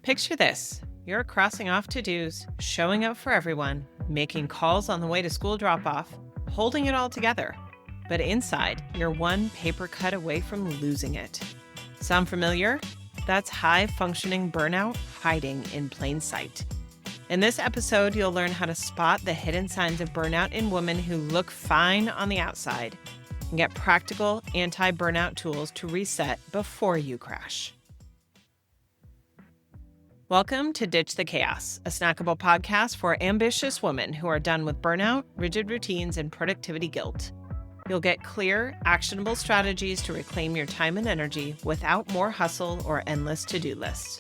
Picture this. You're crossing off to-dos, showing up for everyone, making calls on the way to school drop-off, holding it all together. But inside, you're one paper cut away from losing it. Sound familiar? That's high-functioning burnout hiding in plain sight. In this episode, you'll learn how to spot the hidden signs of burnout in women who look fine on the outside and get practical anti-burnout tools to reset before you crash. Welcome to Ditch the Chaos, a snackable podcast for ambitious women who are done with burnout, rigid routines, and productivity guilt. You'll get clear, actionable strategies to reclaim your time and energy without more hustle or endless to-do lists.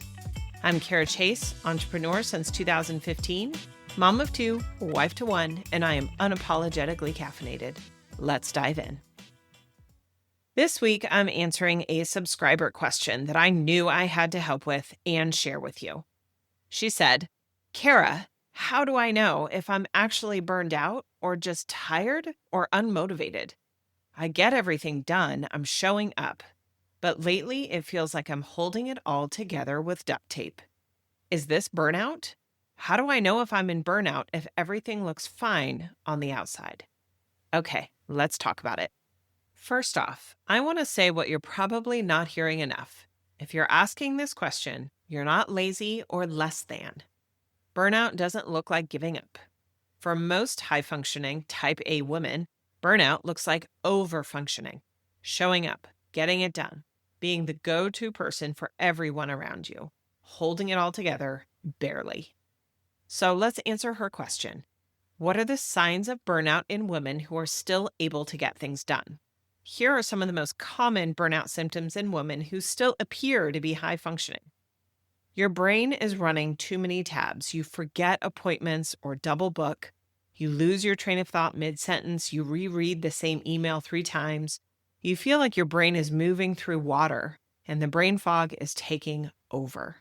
I'm Kara Chase, entrepreneur since 2015, mom of two, wife to one, and I am unapologetically caffeinated. Let's dive in. This week, I'm answering a subscriber question that I knew I had to help with and share with you. She said, Kara, how do I know if I'm actually burned out or just tired or unmotivated? I get everything done, I'm showing up, but lately it feels like I'm holding it all together with duct tape. Is this burnout? How do I know if I'm in burnout if everything looks fine on the outside? Okay, let's talk about it. First off, I want to say what you're probably not hearing enough. If you're asking this question, you're not lazy or less than. Burnout doesn't look like giving up. For most high-functioning type A women, burnout looks like over-functioning, showing up, getting it done, being the go-to person for everyone around you, holding it all together, barely. So let's answer her question. What are the signs of burnout in women who are still able to get things done? Here are some of the most common burnout symptoms in women who still appear to be high functioning. Your brain is running too many tabs. You forget appointments or double book. You lose your train of thought mid-sentence. You reread the same email 3 times. You feel like your brain is moving through water and the brain fog is taking over.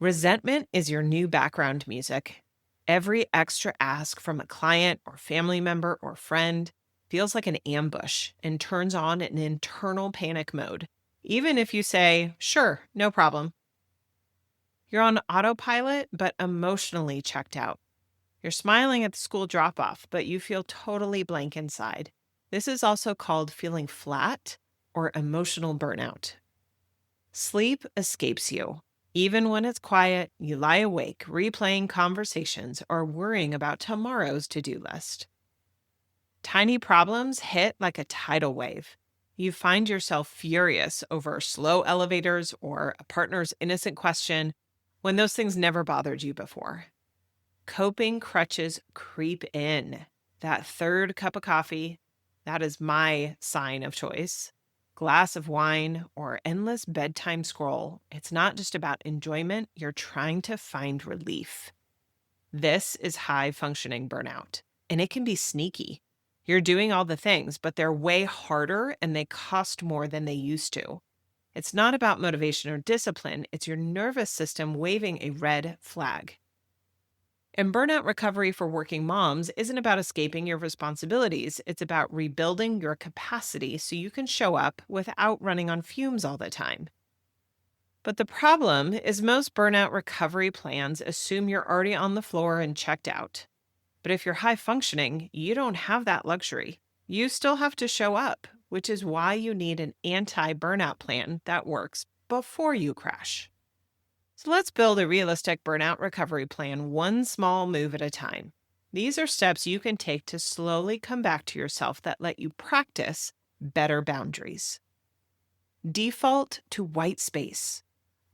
Resentment is your new background music. Every extra ask from a client or family member or friend feels like an ambush and turns on an internal panic mode, even if you say, sure, no problem. You're on autopilot, but emotionally checked out. You're smiling at the school drop-off, but you feel totally blank inside. This is also called feeling flat or emotional burnout. Sleep escapes you. Even when it's quiet, you lie awake, replaying conversations or worrying about tomorrow's to-do list. Tiny problems hit like a tidal wave. You find yourself furious over slow elevators or a partner's innocent question when those things never bothered you before. Coping crutches creep in. That third cup of coffee, that is my sign of choice. Glass of wine or endless bedtime scroll. It's not just about enjoyment, you're trying to find relief. This is high-functioning burnout, and it can be sneaky. You're doing all the things, but they're way harder and they cost more than they used to. It's not about motivation or discipline. It's your nervous system waving a red flag. And burnout recovery for working moms isn't about escaping your responsibilities. It's about rebuilding your capacity so you can show up without running on fumes all the time. But the problem is most burnout recovery plans assume you're already on the floor and checked out. But if you're high functioning, you don't have that luxury. You still have to show up, which is why you need an anti-burnout plan that works before you crash. So let's build a realistic burnout recovery plan, one small move at a time. These are steps you can take to slowly come back to yourself that let you practice better boundaries. Default to white space.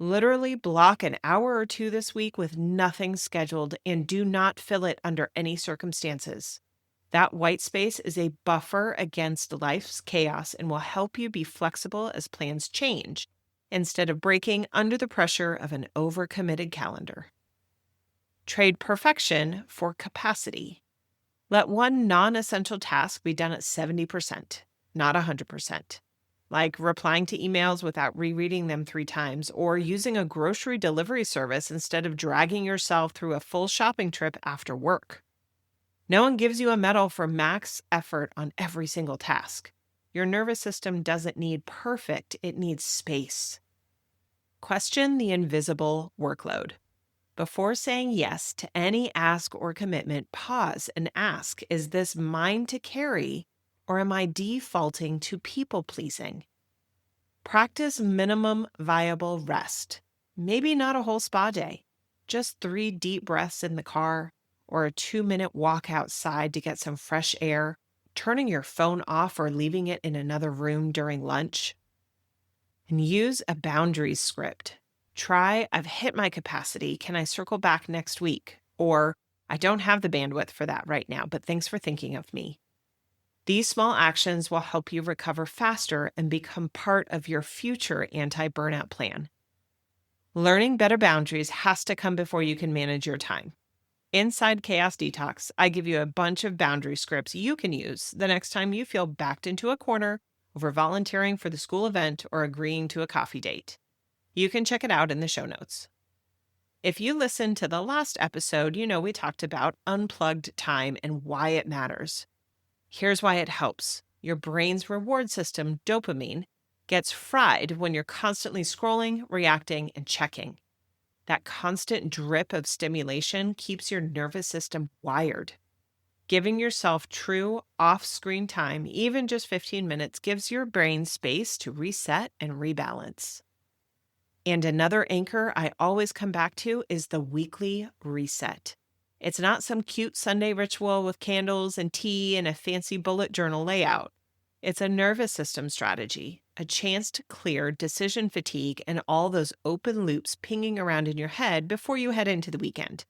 Literally block an hour or 2 this week with nothing scheduled and do not fill it under any circumstances. That white space is a buffer against life's chaos and will help you be flexible as plans change instead of breaking under the pressure of an overcommitted calendar. Trade perfection for capacity. Let one non-essential task be done at 70%, not 100%. Like replying to emails without rereading them 3 times, or using a grocery delivery service instead of dragging yourself through a full shopping trip after work. No one gives you a medal for max effort on every single task. Your nervous system doesn't need perfect, it needs space. Question the invisible workload. Before saying yes to any ask or commitment, pause and ask, is this mine to carry, or am I defaulting to people pleasing? Practice minimum viable rest. Maybe not a whole spa day, just 3 deep breaths in the car, or a 2-minute walk outside to get some fresh air, turning your phone off or leaving it in another room during lunch. And use a boundaries script. Try, I've hit my capacity. Can I circle back next week? Or, I don't have the bandwidth for that right now, but thanks for thinking of me. These small actions will help you recover faster and become part of your future anti-burnout plan. Learning better boundaries has to come before you can manage your time. Inside Chaos Detox, I give you a bunch of boundary scripts you can use the next time you feel backed into a corner over volunteering for the school event or agreeing to a coffee date. You can check it out in the show notes. If you listened to the last episode, you know we talked about unplugged time and why it matters. Here's why it helps. Your brain's reward system, dopamine, gets fried when you're constantly scrolling, reacting, and checking. That constant drip of stimulation keeps your nervous system wired. Giving yourself true off-screen time, even just 15 minutes, gives your brain space to reset and rebalance. And another anchor I always come back to is the weekly reset. It's not some cute Sunday ritual with candles and tea and a fancy bullet journal layout. It's a nervous system strategy, a chance to clear decision fatigue and all those open loops pinging around in your head before you head into the weekend.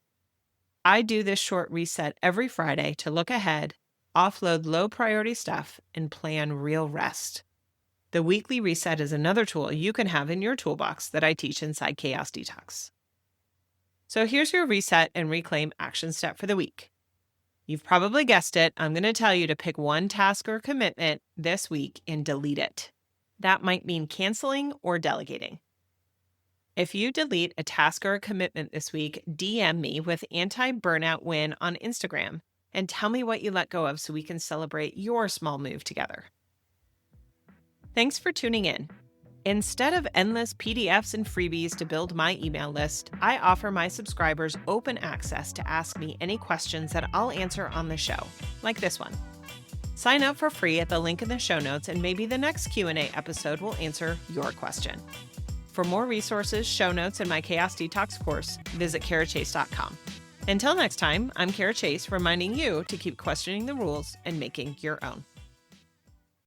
I do this short reset every Friday to look ahead, offload low-priority stuff, and plan real rest. The weekly reset is another tool you can have in your toolbox that I teach inside Chaos Detox. So here's your reset and reclaim action step for the week. You've probably guessed it. I'm going to tell you to pick one task or commitment this week and delete it. That might mean canceling or delegating. If you delete a task or a commitment this week, DM me with anti-burnout win on Instagram and tell me what you let go of so we can celebrate your small move together. Thanks for tuning in. Instead of endless PDFs and freebies to build my email list, I offer my subscribers open access to ask me any questions that I'll answer on the show, like this one. Sign up for free at the link in the show notes, and maybe the next Q&A episode will answer your question. For more resources, show notes, and my Chaos Detox course, visit karachase.com. Until next time, I'm Kara Chase, reminding you to keep questioning the rules and making your own.